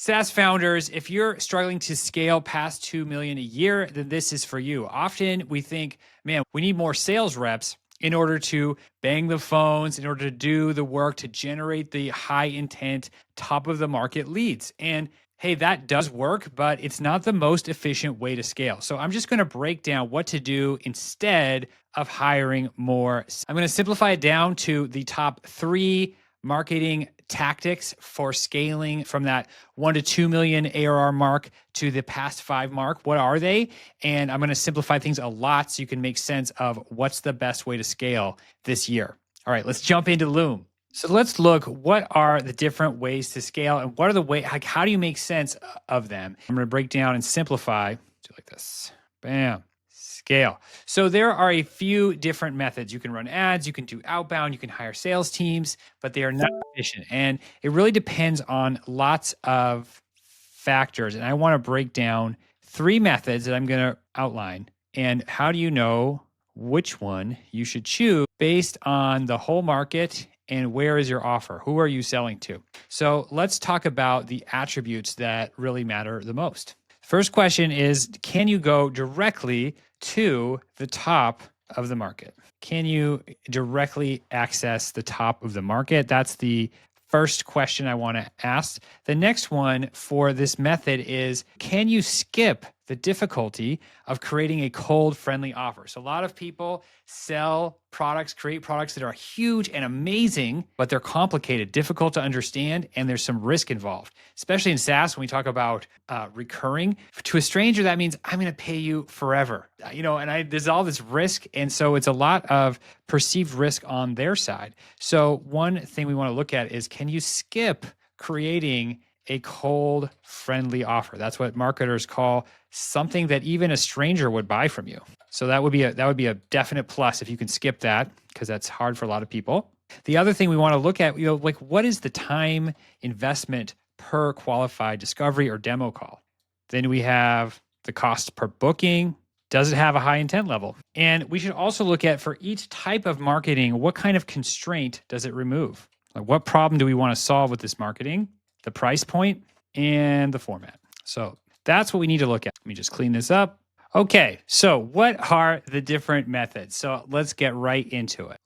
SaaS founders, if you're struggling to scale past 2 million a year, then this is for you. Often we think, man, we need more sales reps in order to bang the phones, in order to do the work to generate the high intent, top of the market leads. And hey, that does work, but it's not the most efficient way to scale. So I'm just going to break down what to do instead of hiring more. I'm going to simplify it down to the top 3 marketing tactics for scaling from that 1 to 2 million ARR mark to the past 5 mark. What are they? And I'm going to simplify things a lot so you can make sense of what's the best way to scale this year. All right, let's jump into Loom. So let's look, what are the different ways to scale and what are the ways, like how do you make sense of them? I'm going to break down and simplify, do like this, bam. Scale. So there are a few different methods. You can run ads, you can do outbound, you can hire sales teams, but they are not efficient. And it really depends on lots of factors. And I want to break down 3 methods that I'm going to outline. And how do you know which one you should choose based on the whole market and where is your offer? Who are you selling to? So let's talk about the attributes that really matter the most. First question is, can you go directly to the top of the market? Can you directly access the top of the market? That's the first question I want to ask. The next one for this method is, can you skip the difficulty of creating a cold, friendly offer? So a lot of people sell products, create products that are huge and amazing, but they're complicated, difficult to understand, and there's some risk involved. Especially in SaaS, when we talk about recurring, to a stranger, that means I'm going to pay you forever. And there's all this risk, and so it's a lot of perceived risk on their side. So one thing we want to look at is, can you skip creating a cold, friendly offer? That's what marketers call something that even a stranger would buy from you. So that would be a definite plus if you can skip that, because that's hard for a lot of people. The other thing we want to look at, like what is the time investment per qualified discovery or demo call? Then we have the cost per booking. Does it have a high intent level? And we should also look at, for each type of marketing, what kind of constraint does it remove? Like, what problem do we want to solve with this marketing? The price point and the format. So that's what we need to look at. Let me just clean this up. Okay, so what are the different methods? So let's get right into it.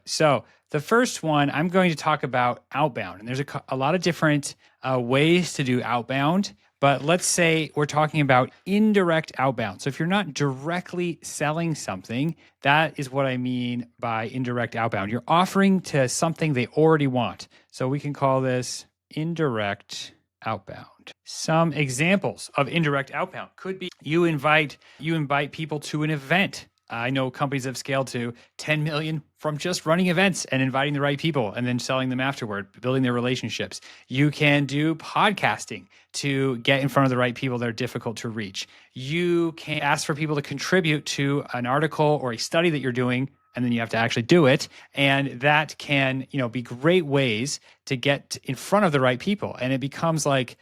So the first one, I'm going to talk about outbound. And there's a lot of different ways to do outbound. But let's say we're talking about indirect outbound. So if you're not directly selling something, that is what I mean by indirect outbound. You're offering to something they already want. So we can call this indirect outbound. Some examples of indirect outbound could be you invite people to an event. I know companies have scaled to 10 million from just running events and inviting the right people and then selling them afterward, building their relationships. You can do podcasting to get in front of the right people that are difficult to reach. You can ask for people to contribute to an article or a study that you're doing, and then you have to actually do it. And that can, be great ways to get in front of the right people. And it becomes like,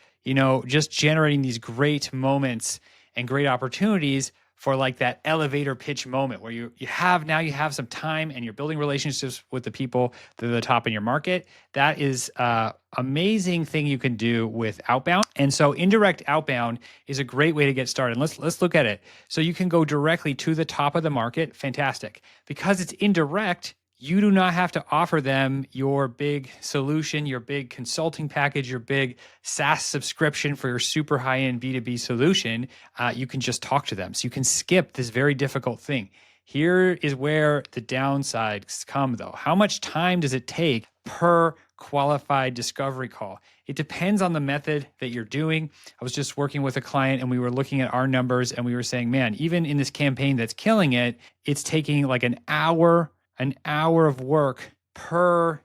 just generating these great moments and great opportunities for like that elevator pitch moment where you have some time and you're building relationships with the people that are the top in your market. That is an amazing thing you can do with outbound. And so indirect outbound is a great way to get started. Let's look at it. So you can go directly to the top of the market. Fantastic. Because it's indirect, you do not have to offer them your big solution, your big consulting package, your big SaaS subscription for your super high-end B2B solution. You can just talk to them. So you can skip this very difficult thing. Here is where the downsides come, though. How much time does it take per qualified discovery call? It depends on the method that you're doing. I was just working with a client and we were looking at our numbers and we were saying, man, even in this campaign that's killing it, it's taking like an hour of work per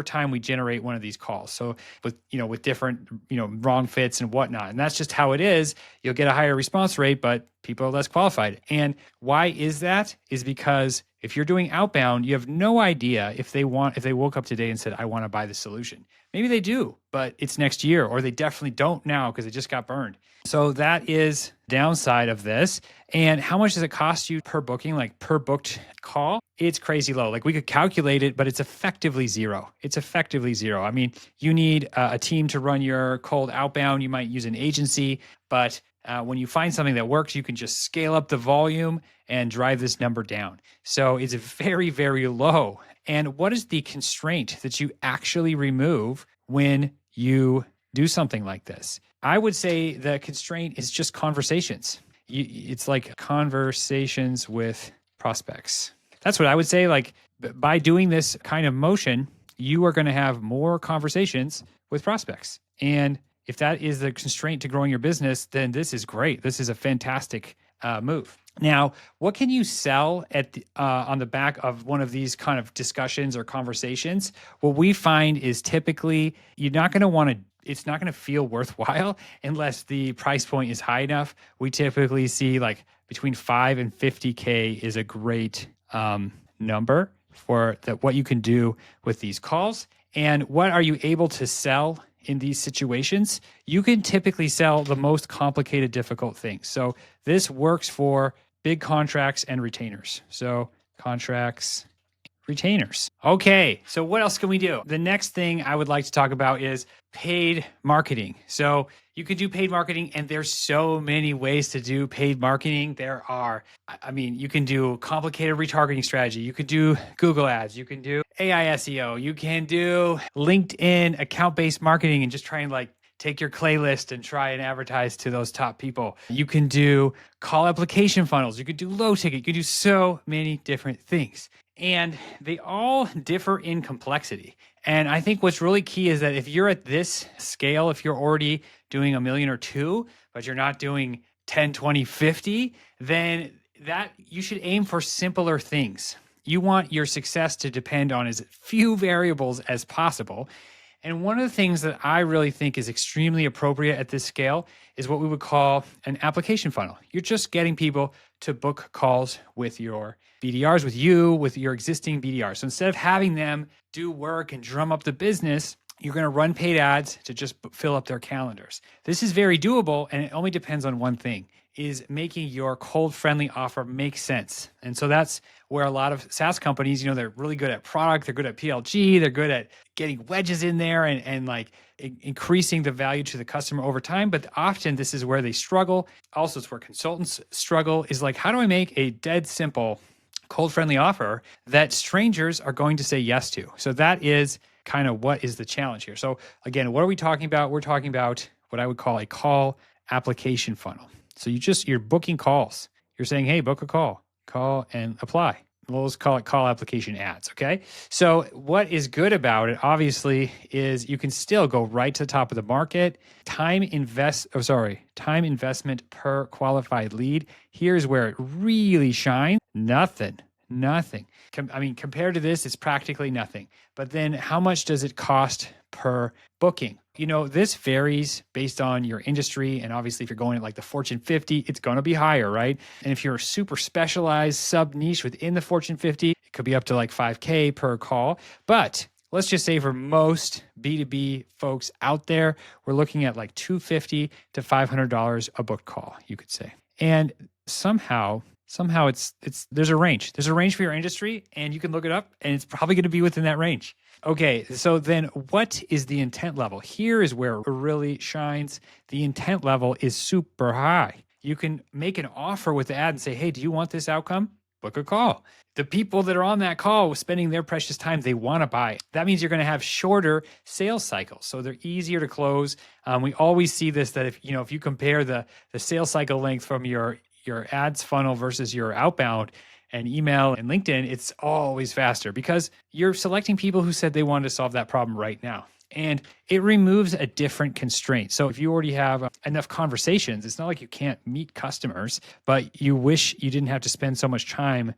time we generate one of these calls. So with different, wrong fits and whatnot. And that's just how it is. You'll get a higher response rate, but people are less qualified. And why is that? Is because If you're doing outbound, you have no idea if they woke up today and said, I want to buy the solution. Maybe they do, but it's next year, or they definitely don't now because it just got burned. So that is downside of this. And how much does it cost you per booking, like per booked call? It's crazy low. Like we could calculate it, but it's effectively zero. It's effectively zero. I mean, you need a team to run your cold outbound. You might use an agency, but when you find something that works, you can just scale up the volume and drive this number down. So it's very, very low. And what is the constraint that you actually remove when you do something like this? I would say the constraint is just conversations. It's like conversations with prospects. That's what I would say. Like by doing this kind of motion, you are going to have more conversations with prospects. And if that is the constraint to growing your business, then this is great. This is a fantastic move. Now, what can you sell on the back of one of these kind of discussions or conversations? What we find is typically you're not going to want to, it's not going to feel worthwhile unless the price point is high enough. We typically see like between 5 and 50K is a great number for what you can do with these calls. And what are you able to sell in these situations? You can typically sell the most complicated, difficult things. So this works for big contracts and retainers. So contracts, retainers. Okay, so what else can we do? The next thing I would like to talk about is paid marketing. So you can do paid marketing, and there's so many ways to do paid marketing. There are, I mean, you can do complicated retargeting strategy. You could do Google ads. You can do AI SEO. You can do LinkedIn account-based marketing and just try and like take your clay list and try and advertise to those top people. You can do call application funnels. You could do low ticket. You could do so many different things. And they all differ in complexity. And I think what's really key is that if you're at this scale, if you're already doing $1 million or $2 million, but you're not doing 10, 20, 50, then that you should aim for simpler things. You want your success to depend on as few variables as possible. And one of the things that I really think is extremely appropriate at this scale is what we would call an application funnel. You're just getting people to book calls with your BDRs, with your existing BDRs. So instead of having them do work and drum up the business, you're going to run paid ads to just fill up their calendars. This is very doable, and it only depends on one thing, is making your cold-friendly offer make sense. And so that's where a lot of SaaS companies, they're really good at product, they're good at PLG, they're good at getting wedges in there and like increasing the value to the customer over time. But often this is where they struggle. Also, it's where consultants struggle, is like, how do I make a dead simple cold-friendly offer that strangers are going to say yes to? So that is kind of what is the challenge here. So again, what are we talking about? We're talking about what I would call a call application funnel. So you're booking calls. You're saying, hey, book a call and apply. We'll just call it call application ads, okay? So what is good about it, obviously, is you can still go right to the top of the market. Time investment per qualified lead. Here's where it really shines. Nothing. Compared to this, it's practically nothing. But then how much does it cost per booking? This varies based on your industry. And obviously, if you're going at like the Fortune 50, it's going to be higher, right? And if you're super specialized sub niche within the Fortune 50, it could be up to like 5K per call. But let's just say for most B2B folks out there, we're looking at like $250 to $500 a booked call, you could say. And somehow it's there's a range. There's a range for your industry, and you can look it up, and it's probably going to be within that range. Okay, so then what is the intent level? Here is where it really shines. The intent level is super high. You can make an offer with the ad and say, hey, do you want this outcome? Book a call. The people that are on that call spending their precious time, they want to buy. That means you're going to have shorter sales cycles, so they're easier to close. We always see this, that if you compare the sales cycle length from your ads funnel versus your outbound and email and LinkedIn, it's always faster because you're selecting people who said they wanted to solve that problem right now. And it removes a different constraint. So if you already have enough conversations, it's not like you can't meet customers, but you wish you didn't have to spend so much time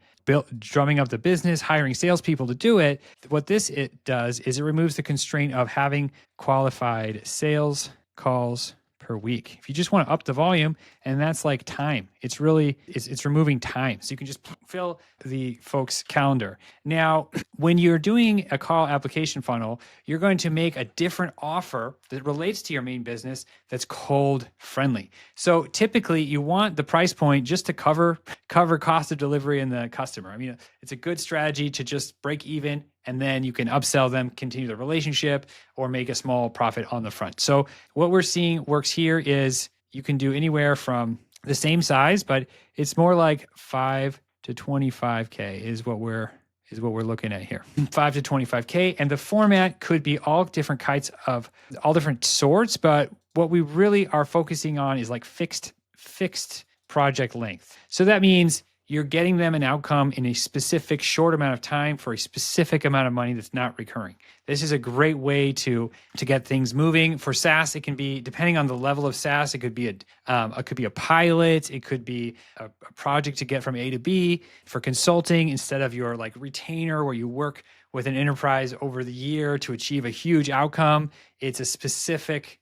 drumming up the business, hiring salespeople to do it. What it does is it removes the constraint of having qualified sales calls per per week. If you just want to up the volume, and that's like time, it's removing time. So you can just fill the folks' calendar. Now, when you're doing a call application funnel, you're going to make a different offer that relates to your main business that's cold friendly. So typically you want the price point just to cover cost of delivery and the customer. I mean, it's a good strategy to just break even, and then you can upsell them, continue the relationship, or make a small profit on the front. So what we're seeing works here is you can do anywhere from the same size, but it's more like 5 to 25K is what we're looking at here. 5 to 25K. And the format could be all different kinds of all different sorts, but what we really are focusing on is like fixed project length. So that means you're getting them an outcome in a specific short amount of time for a specific amount of money that's not recurring. This is a great way to get things moving. For SaaS, it can be, depending on the level of SaaS, it could be a pilot, it could be a project to get from A to B. For consulting, instead of your like retainer where you work with an enterprise over the year to achieve a huge outcome, it's a specific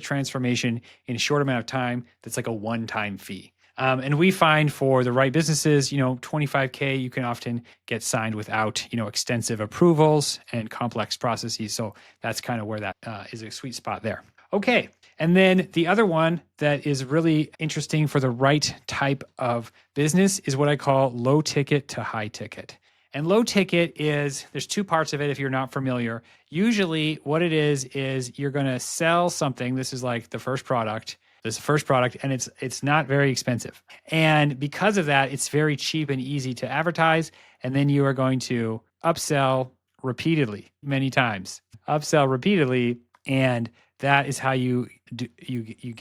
transformation in a short amount of time that's like a one-time fee. And we find for the right businesses, 25K, you can often get signed without, extensive approvals and complex processes. So that's kind of where that is a sweet spot there. Okay. And then the other one that is really interesting for the right type of business is what I call low ticket to high ticket. And low ticket there's two parts of it if you're not familiar. Usually what it is you're going to sell something. This is like the first product. And it's not very expensive. And because of that, it's very cheap and easy to advertise. And then you are going to upsell repeatedly, many times. Upsell repeatedly, and that is how you get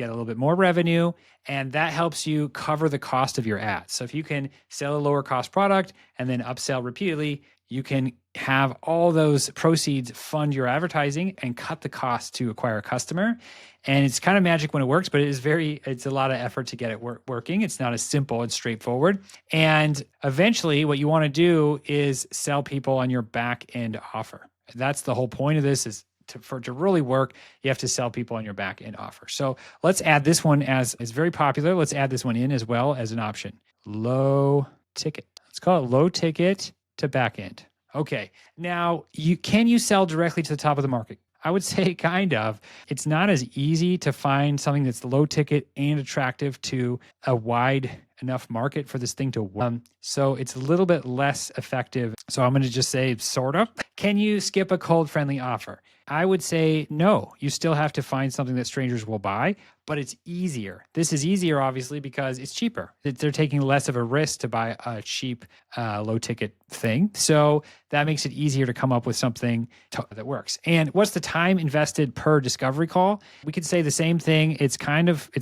a little bit more revenue, and that helps you cover the cost of your ads. So if you can sell a lower cost product and then upsell repeatedly, you can have all those proceeds fund your advertising and cut the cost to acquire a customer. And it's kind of magic when it works, but it's a lot of effort to get it working. It's not as simple and straightforward. And eventually what you want to do is sell people on your back end offer. That's the whole point of this is for it to really work, you have to sell people on your back end offer. So let's add this one as very popular. Let's add this one in as well as an option. Low ticket. Let's call it low ticket to back end. Okay. Now, can you sell directly to the top of the market? I would say kind of. It's not as easy to find something that's low ticket and attractive to a wide enough market for this thing to work. So it's a little bit less effective. So I'm going to just say sort of. Can you skip a cold friendly offer? I would say no. You still have to find something that strangers will buy, but it's easier. This is easier, obviously, because it's cheaper. They're taking less of a risk to buy a cheap, low ticket thing. So that makes it easier to come up with something that works. And what's the time invested per discovery call? We could say the same thing. It's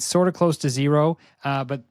sort of close to zero, but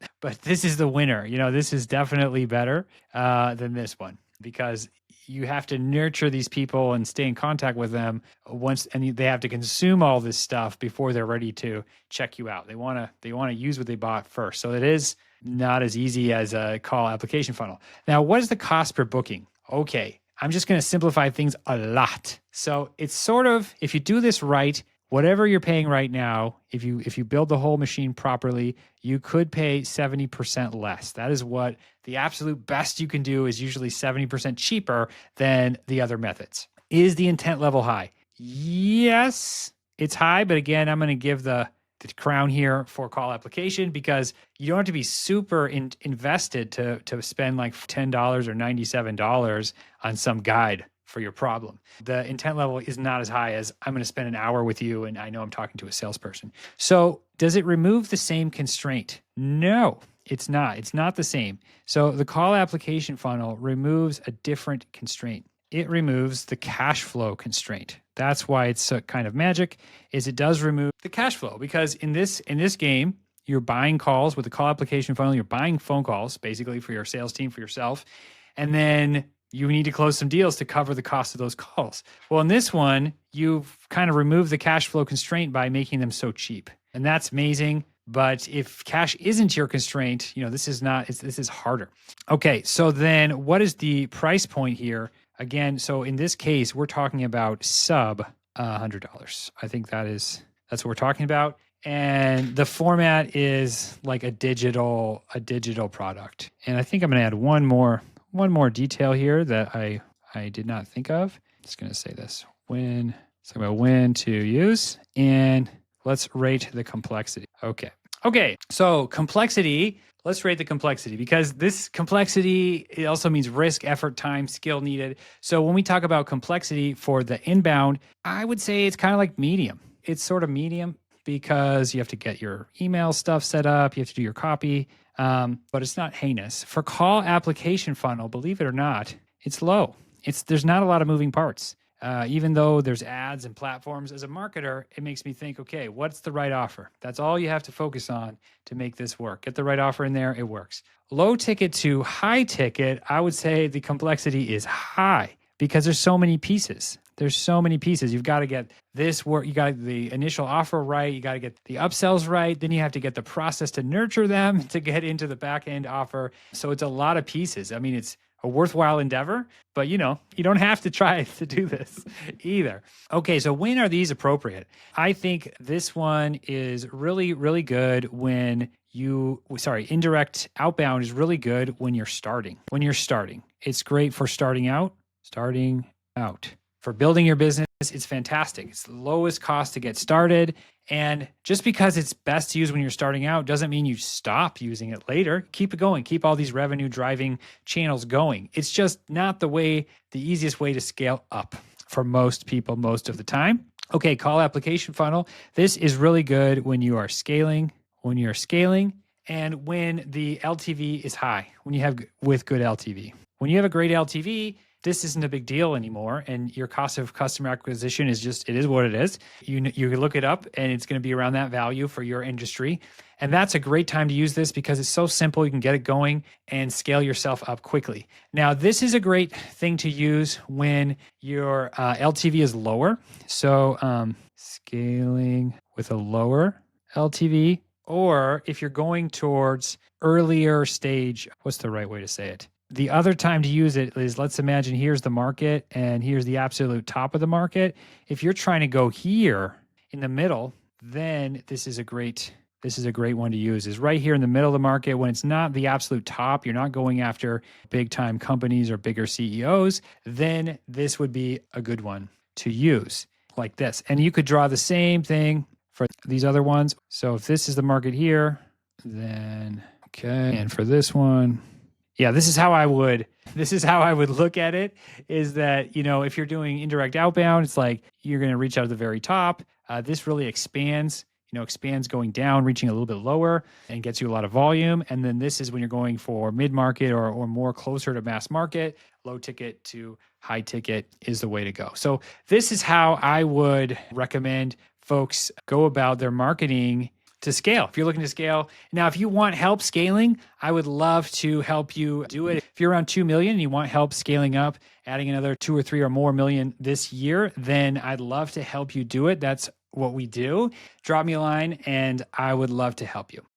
this is the winner. This is definitely better than this one because you have to nurture these people and stay in contact with them and they have to consume all this stuff before they're ready to check you out. They want to use what they bought first. So it is not as easy as a call application funnel. Now, what is the cost per booking? Okay, I'm just going to simplify things a lot. So it's sort of, if you do this right, whatever you're paying right now, if you build the whole machine properly, you could pay 70% less. That is what the absolute best you can do is usually 70% cheaper than the other methods. Is the intent level high? Yes, it's high, but again, I'm going to give the crown here for call application because you don't have to be super invested to spend like $10 or $97 on some guide for your problem. The intent level is not as high as I'm going to spend an hour with you and I know I'm talking to a salesperson. So does it remove the same constraint? No, it's not. It's not the same. So the call application funnel removes a different constraint. It removes the cash flow constraint. That's why it's so kind of magic, is it does remove the cash flow because in this game, you're buying calls with the call application funnel, you're buying phone calls basically for your sales team, for yourself, and then you need to close some deals to cover the cost of those calls. Well, in this one, you've kind of removed the cash flow constraint by making them so cheap. And that's amazing. But if cash isn't your constraint, this is harder. Okay, so then what is the price point here? Again, so in this case, we're talking about sub $100. I think that is That's what we're talking about. And the format is like a digital product. And I think I'm going to add one more detail here that I did not think of. Just going to say this. Let's talk about when to use, and let's rate the complexity. Okay. So complexity, let's rate the complexity, because this complexity, it also means risk, effort, time, skill needed. So when we talk about complexity for the inbound, I would say it's kind of like medium. It's sort of medium because you have to get your email stuff set up, you have to do your copy, but it's not heinous. For call application funnel, believe it or not, it's low. There's not a lot of moving parts. Even though there's ads and platforms, as a marketer, it makes me think, okay, what's the right offer? That's all you have to focus on to make this work. Get the right offer in there, it works. Low ticket to high ticket, I would say the complexity is high because there's so many pieces. You've got to get this work. You got the initial offer right. You got to get the upsells right. Then you have to get the process to nurture them to get into the back end offer. So it's a lot of pieces. I mean, it's a worthwhile endeavor, but you don't have to try to do this either. Okay, so when are these appropriate? I think this one is really, really good when indirect outbound is really good when you're starting. It's great for starting out. For building your business, it's fantastic. It's the lowest cost to get started. And just because it's best to use when you're starting out doesn't mean you stop using it later. Keep it going. Keep all these revenue driving channels going. It's just not the easiest way to scale up for most people most of the time. Okay, call application funnel. This is really good when you are scaling, and when the LTV is high, with good LTV. When you have a great LTV, this isn't a big deal anymore, and your cost of customer acquisition it is what it is. You can look it up, and it's going to be around that value for your industry. And that's a great time to use this because it's so simple. You can get it going and scale yourself up quickly. Now, this is a great thing to use when your LTV is lower. So scaling with a lower LTV, or if you're going towards earlier stage, what's the right way to say it? The other time to use it is, let's imagine here's the market and here's the absolute top of the market. If you're trying to go here in the middle, then this is a great one to use, is right here in the middle of the market when it's not the absolute top, you're not going after big time companies or bigger CEOs, then this would be a good one to use like this. And you could draw the same thing for these other ones. So if this is the market here, then okay. And for this one, yeah, this is how I would look at it, is that, if you're doing indirect outbound, it's like you're going to reach out to the very top. This really expands going down, reaching a little bit lower, and gets you a lot of volume. And then this is when you're going for mid-market or more closer to mass market. Low ticket to high ticket is the way to go. So this is how I would recommend folks go about their marketing to scale. If you're looking to scale. Now, if you want help scaling, I would love to help you do it. If you're around 2 million and you want help scaling up, adding another 2 or 3 or more million this year, then I'd love to help you do it. That's what we do. Drop me a line and I would love to help you.